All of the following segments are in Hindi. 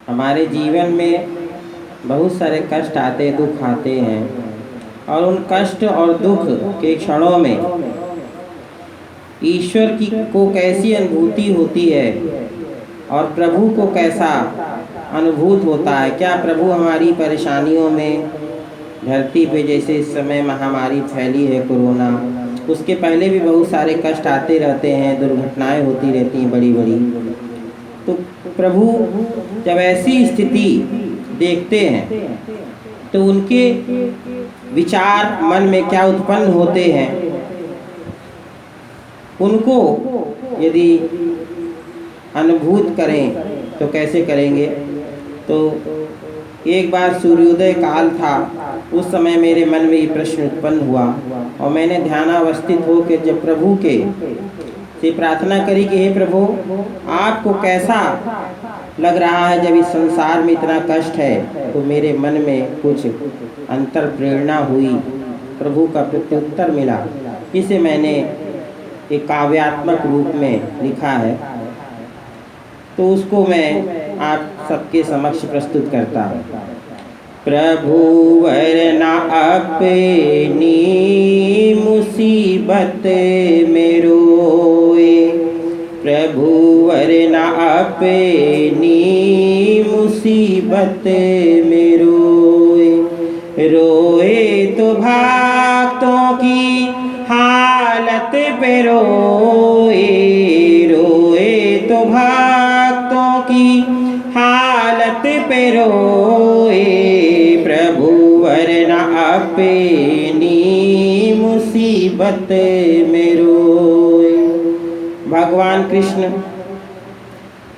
हमारे जीवन में बहुत सारे कष्ट आते दुख आते हैं और उन कष्ट और दुख के क्षणों में ईश्वर की को कैसी अनुभूति होती है और प्रभु को कैसा अनुभूत होता है। क्या प्रभु हमारी परेशानियों में धरती पे जैसे इस समय महामारी फैली है कोरोना, उसके पहले भी बहुत सारे कष्ट आते रहते हैं, दुर्घटनाएं होती रहती हैं बड़ी बड़ी। तो प्रभु जब ऐसी स्थिति देखते हैं तो उनके विचार मन में क्या उत्पन्न होते हैं, उनको यदि अनुभूत करें तो कैसे करेंगे। तो एक बार सूर्योदय काल था, उस समय मेरे मन में ये प्रश्न उत्पन्न हुआ और मैंने ध्यानावस्थित होकर जब प्रभु के से प्रार्थना करी कि हे प्रभु, आपको कैसा लग रहा है जब इस संसार में इतना कष्ट है। तो मेरे मन में कुछ अंतर प्रेरणा हुई, प्रभु का प्रत्युत्तर मिला, जिसे मैंने एक काव्यात्मक रूप में लिखा है। तो उसको मैं आप सबके समक्ष प्रस्तुत करता हूँ। प्रभु वरना अपनी मुसीबत में रोए, प्रभु वरना अपनी मुसीबत में रोए, रोए तो भक्तों की हालत पे रोए, रोए तो भक्तों की हालत पे रोए, प्रभु वरना अपनी मुसीबत में रोए। भगवान कृष्ण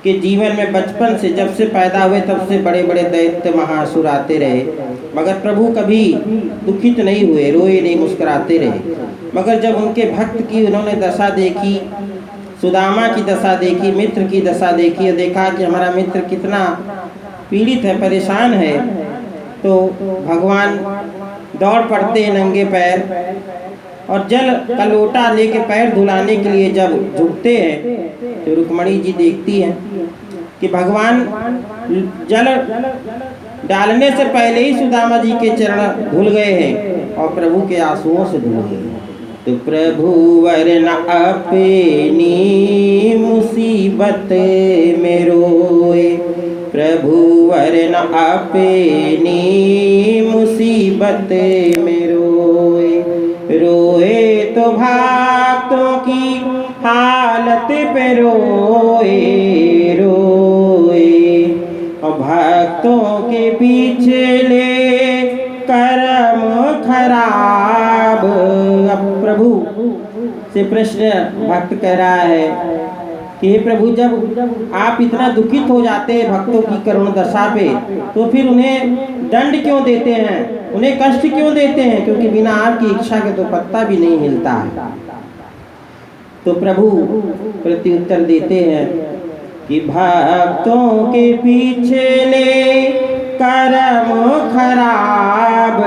के जीवन में बचपन से जब से पैदा हुए तब से बड़े बड़े दैत्य महासुर आते रहे, मगर प्रभु कभी दुखित नहीं हुए, रोए नहीं, मुस्कुराते रहे। मगर जब उनके भक्त की उन्होंने दशा देखी, सुदामा की दशा देखी, मित्र की दशा देखी और देखा कि हमारा मित्र कितना पीड़ित है, परेशान है, तो भगवान दौड़ पड़ते हैं नंगे पैर और जल का लोटा लेके पैर धुलाने के लिए जब झुकते हैं तो रुक्मणी जी देखती हैं कि भगवान जल डालने से पहले ही सुदामा जी के चरण धुल गए हैं और प्रभु के आंसुओं से धुल गए। तो प्रभु वरना अपनी मुसीबत में रोए, प्रभु वरना अपनी मुसीबत में रोए, रोए तो भक्तों की हालत पे रोए, रोए और भक्तों के पिछले कर्म खराब। अब प्रभु से प्रश्न भक्त कह रहा है कि हे प्रभु, जब आप इतना दुखित हो जाते हैं भक्तों की करुण दशा पे, तो फिर उन्हें दंड क्यों देते हैं, उन्हें कष्ट क्यों देते हैं, क्योंकि बिना आपकी इच्छा के तो पत्ता भी नहीं हिलता है। तो प्रभु प्रत्युत्तर देते हैं कि भक्तों के पिछले कर्म खराब,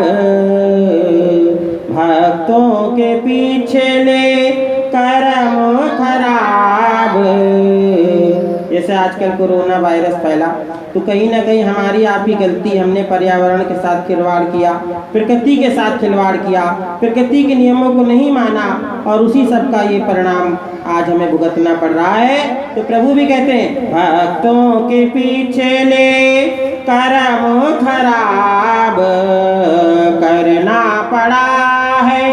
भक्तों के पिछले कर्म खराब। जैसे आजकल कोरोना वायरस फैला तो कहीं ना कहीं हमारी आप ही गलती, हमने पर्यावरण के साथ खिलवाड़ किया, प्रकृति के साथ खिलवाड़ किया, प्रकृति के नियमों को नहीं माना और उसी सब का ये परिणाम आज हमें भुगतना पड़ रहा है। तो प्रभु भी कहते हैं भक्तों के पिछले कर्म खराब करना पड़ा है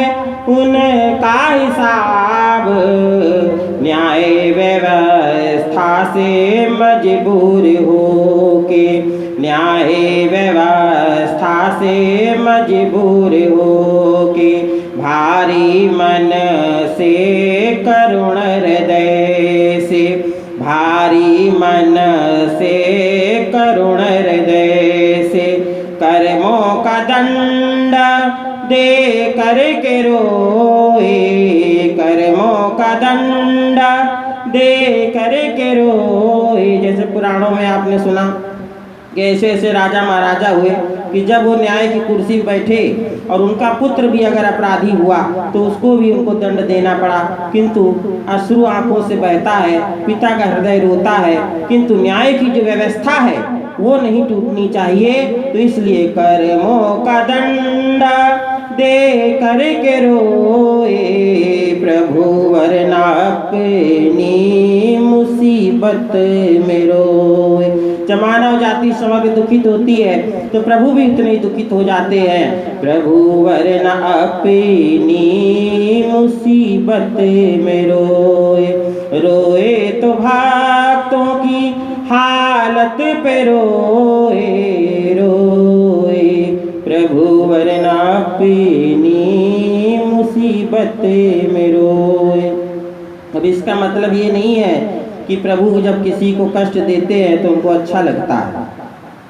उनका हिसाब, न्याय व्यवस्था से मजबूर हो के, न्याय व्यवस्था से मजबूर हो के, भारी मन से करुण हृदय से, भारी मन से करुण हृदय से, कर्मों का दंड दे करके रोए, कर्मों का दंड दे करके रोए। जैसे पुराणों में आपने सुना कि ऐसे ऐसे राजा महाराजा हुए कि जब वो न्याय की कुर्सी पर बैठे और उनका पुत्र भी अगर अपराधी हुआ तो उसको भी उनको दंड देना पड़ा, किंतु अश्रु आंखों से बहता है, पिता का हृदय रोता है, किंतु न्याय की जो व्यवस्था है वो नहीं टूटनी चाहिए। तो इसलिए कर्मों का दंड दे करके रोए प्रभु, वरना अपनी मुसीबत में रोए। जब मानव जाति समग्र दुखित होती है तो प्रभु भी उतने ही दुखित हो जाते हैं। प्रभु वरना अपनी मुसीबत में रोए, रोए तो भक्तों की हालत पे रोए, रोए प्रभु वरना अपनी मुसीबत में रोए। अब इसका मतलब ये नहीं है कि प्रभु जब किसी को कष्ट देते हैं तो उनको अच्छा लगता है।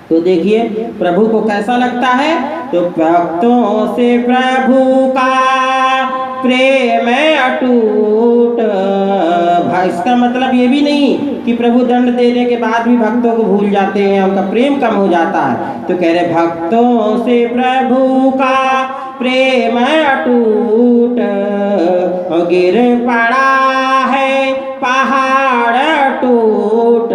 तो देखिए प्रभु को कैसा लगता है, तो भक्तों से प्रभु का प्रेम अटूट। इसका मतलब ये भी नहीं कि प्रभु दंड देने के बाद भी भक्तों को भूल जाते हैं, उनका प्रेम कम हो जाता है। तो कह रहे भक्तों से प्रभु का प्रेम अटूट, गिर पड़ा है पहाड़ टूट,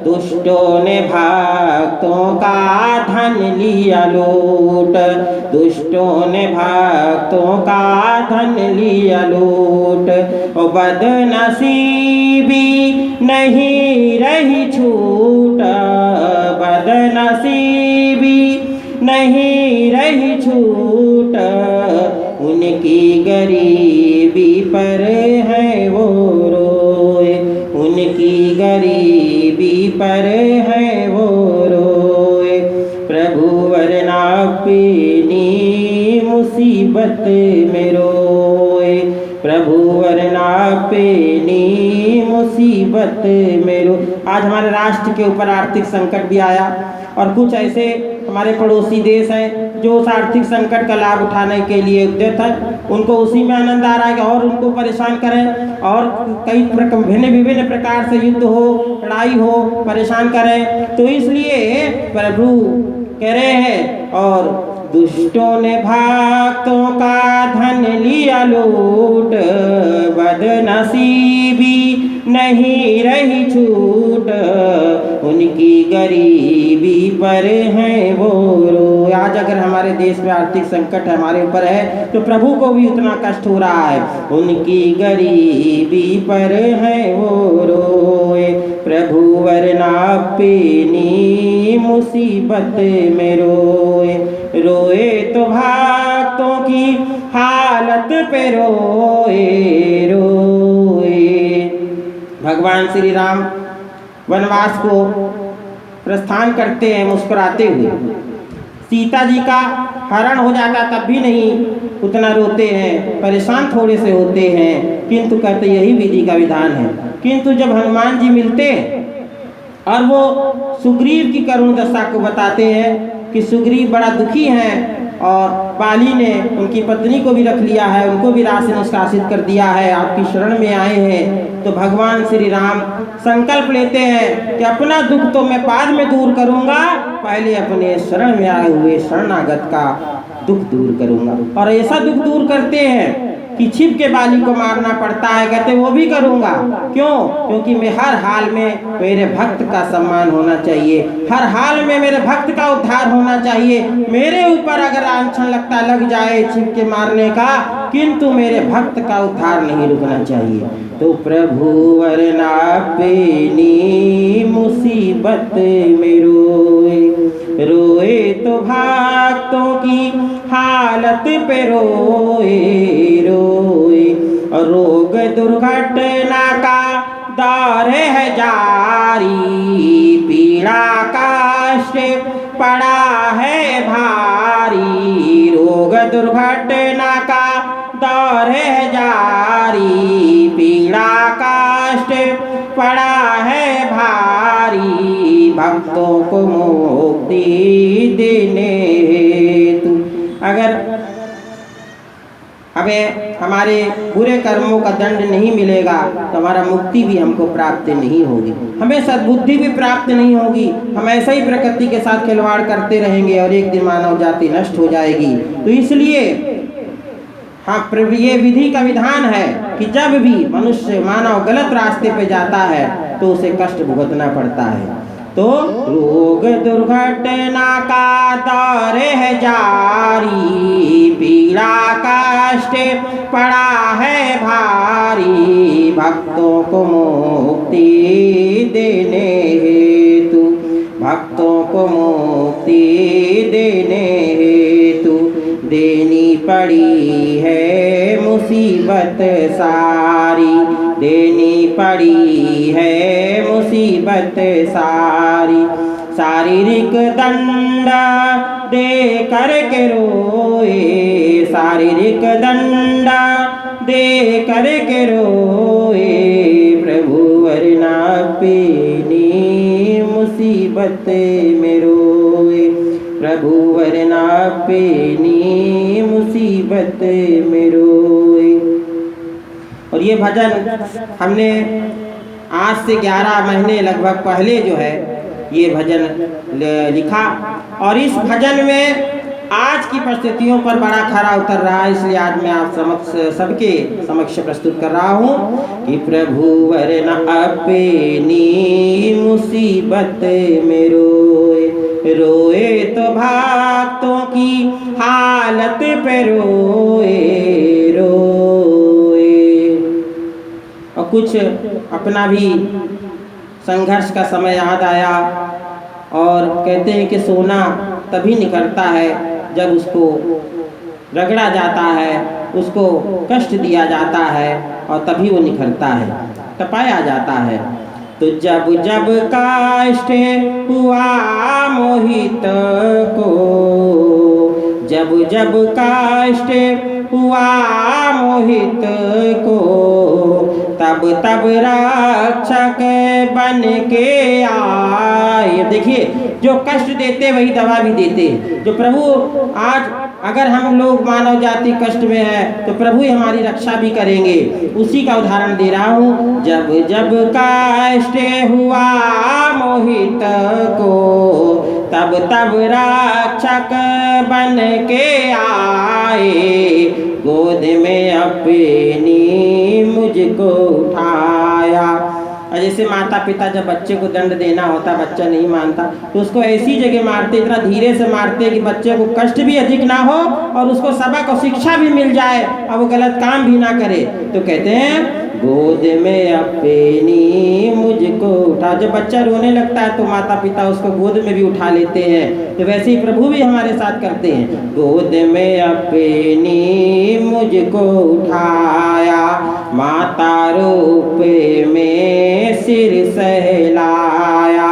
दुष्टों ने भक्तों का धन लिया लूट, दुष्टों ने भक्तों का धन लिया लूट। और बदनसीबी नहीं रही छूट, बदनसीबी नहीं रही छूट, उनकी गरीबी पर है वो रोए, उनकी गरीबी पर है वो रोए प्रभु वरना अपनी मुसीबत में रोए, प्रभु वरना अपनी मुसीबत में रो। आज हमारे राष्ट्र के ऊपर आर्थिक संकट भी आया और कुछ ऐसे हमारे पड़ोसी देश हैं जो उस आर्थिक संकट का लाभ उठाने के लिए उद्यत है। उनको उसी में आनंद आ रहा है कि और उनको परेशान करें और कई विभिन्न प्रकार से युद्ध हो, लड़ाई हो, परेशान करें। तो इसलिए प्रभु कह रहे हैं और दुष्टों ने भक्तों का धन लिया लूट, बदनसीबी नहीं रही छूट, उनकी गरीबी पर है वो रो। आज अगर हमारे देश में आर्थिक संकट हमारे ऊपर है तो प्रभु को भी उतना कष्ट हो रहा है, उनकी गरीबी पर है वो रोए प्रभु वरना अपनी मुसीबत में रोए, रोए तो भक्तों की हालत पे रोए, रोए। भगवान श्री राम वनवास को प्रस्थान करते हैं मुस्कुराते हुए। सीता जी का हरण हो जाता तब भी नहीं उतना रोते हैं, परेशान थोड़े से होते हैं, किंतु कहते यही विधि का विधान है। किंतु जब हनुमान जी मिलते और वो सुग्रीव की करुण दशा को बताते हैं कि सुग्रीव बड़ा दुखी हैं और बाली ने उनकी पत्नी को भी रख लिया है, उनको भी रास निष्कासित कर दिया है, आपकी शरण में आए हैं। तो भगवान श्री राम संकल्प लेते हैं कि अपना दुख तो मैं बाद में दूर करूंगा, पहले अपने शरण में आए हुए शरणागत का दुख दूर करूंगा। और ऐसा दुख दूर करते हैं कि छिप के बाली को मारना पड़ता है, कहते वो भी करूंगा। क्यों? क्योंकि मैं हर हाल में मेरे भक्त का सम्मान होना चाहिए, हर हाल में मेरे भक्त का उद्धार होना चाहिए। मेरे ऊपर अगर आंचल लगता लग जाए छिप के मारने का, किंतु मेरे भक्त का उद्धार नहीं रुकना चाहिए। तो प्रभु वरना अपनी मुसीबत में रोए, रोए तो भक्तों की हालत पे रोए, रोए। रोग दुर्घटना का दौर है जारी, पीड़ा कष्ट पड़ा है भारी, रोग दुर्घटना का दौर है जारी, पीड़ा कष्ट पड़ा है भारी, भक्तों को मुक्ति देने हेतु। अगर हमें हमारे बुरे कर्मों का दंड नहीं मिलेगा तो हमारा मुक्ति भी हमको प्राप्त नहीं होगी, हमें सद्बुद्धि भी प्राप्त नहीं होगी। हम ऐसे ही प्रकृति के साथ खिलवाड़ करते रहेंगे और एक दिन मानव जाति नष्ट हो जाएगी। तो इसलिए हाँ, ये विधि का विधान है कि जब भी मनुष्य मानव गलत रास्ते पे जाता है तो उसे कष्ट भुगतना पड़ता है। तो रोग दुर्घटना का दौर है जारी, पीड़ा कष्ट पड़ा है भारी, भक्तों को मुक्ति देने हेतु, भक्तों को मुक्ति देने हेतु देनी पड़ी है मुसीबत सारी, देनी पड़ी है मुसीबत सारी। शारीरिक दंड दे कर के रोए, शारीरिक दंड दे कर के रोए, प्रभु वरना पेनी मुसीबत में रोए, प्रभु वरना पेनी मुसीबत में रोए। और ये भजन हमने आज से 11 महीने लगभग पहले जो है ये भजन लिखा, और इस भजन में आज की परिस्थितियों पर बड़ा खरा उतर रहा है, इसलिए आज मैं आप सबके समक्ष प्रस्तुत कर रहा हूँ कि प्रभु वरना अपनी मुसीबत में रोए, रोए तो भक्तों की हालत पे रोए, रोए। और कुछ अपना भी संघर्ष का समय याद आया, और कहते हैं कि सोना तभी निकलता है जब उसको रगड़ा जाता है, उसको कष्ट दिया जाता है, और तभी वो निखरता है, तपाया जाता है। तो जब जब कष्ट हुआ मोहित को, जब जब कष्ट हुआ मोहित को, तब तब रक्षक बन के आए। देखिए, जो कष्ट देते वही दवा भी देते हैं। जो प्रभु आज अगर हम लोग मानव जाति कष्ट में है तो प्रभु ही हमारी रक्षा भी करेंगे, उसी का उदाहरण दे रहा हूँ। जब जब कष्ट हुआ मोहित को, तब तब रक्षक बन के आए, गोद में अपनी मुझको उठाया। और जैसे माता पिता जब बच्चे को दंड देना होता, बच्चा नहीं मानता तो उसको ऐसी जगह मारते, इतना धीरे से मारते कि बच्चे को कष्ट भी अधिक ना हो और उसको सबक और शिक्षा भी मिल जाए और वो गलत काम भी ना करे। तो कहते हैं गोद में अपनी मुझको उठा। जब बच्चा रोने लगता है तो माता पिता उसको गोद में भी उठा लेते हैं, तो वैसे ही प्रभु भी हमारे साथ करते हैं। गोद में अपनी मुझको उठाया, माता रूप में सिर सहलाया,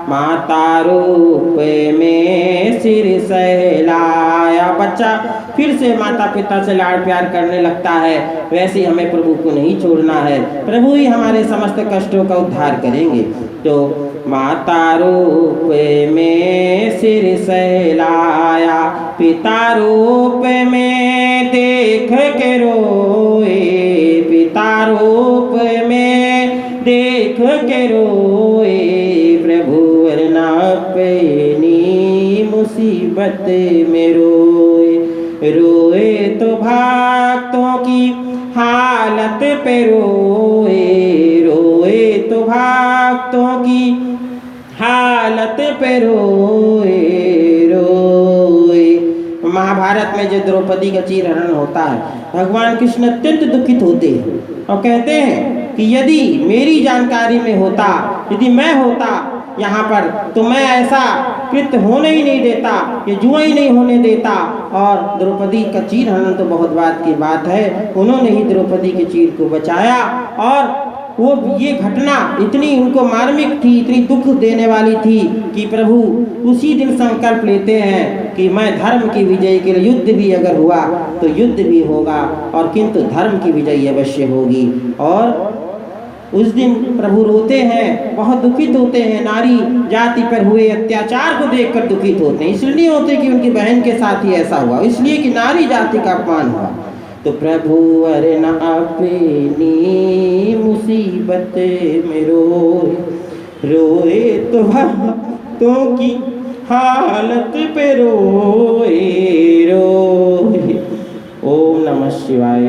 माता रूप में सिर सहलाया। बच्चा फिर से माता पिता से लाड़ प्यार करने लगता है, वैसे ही हमें प्रभु को नहीं छोड़ना है। प्रभु ही हमारे समस्त कष्टों का उद्धार करेंगे। तो माता रूप में सिर सहलाया, पिता रूप में देख के रोए, पिता रूप में देख के रोए, प्रभु वरना अपनी मुसीबत में रोए, रोए तो भक्तों की हालत पे रोए, रोए तो भक्तों की हालत पे रोए, रोए। महाभारत में जो द्रौपदी का चीरहरण होता है, भगवान कृष्ण अत्यंत दुखित होते हैं और कहते हैं कि यदि मेरी जानकारी में होता, यदि मैं होता यहाँ पर, तो मैं ऐसा कृत्य होने ही नहीं देता, ये जुआ ही नहीं होने देता। और द्रौपदी का चीरहरण तो बहुत बात की बात है, उन्होंने ही द्रौपदी के चीर को बचाया। और वो ये घटना इतनी उनको मार्मिक थी, इतनी दुख देने वाली थी कि प्रभु उसी दिन संकल्प लेते हैं कि मैं धर्म की विजय के लिए, युद्ध भी अगर हुआ तो युद्ध भी होगा, और किंतु धर्म की विजय अवश्य होगी। और उस दिन प्रभु रोते हैं, बहुत दुखित होते हैं, नारी जाति पर हुए अत्याचार को देखकर दुखित होते हैं। इसलिए नहीं होते कि उनकी बहन के साथ ही ऐसा हुआ, इसलिए कि नारी जाति का अपमान हुआ। तो प्रभु वरना अपनी मुसीबत में रोए, रोए तो भक्तों की हालत पे रोए, रोए। ओम नमः शिवाय।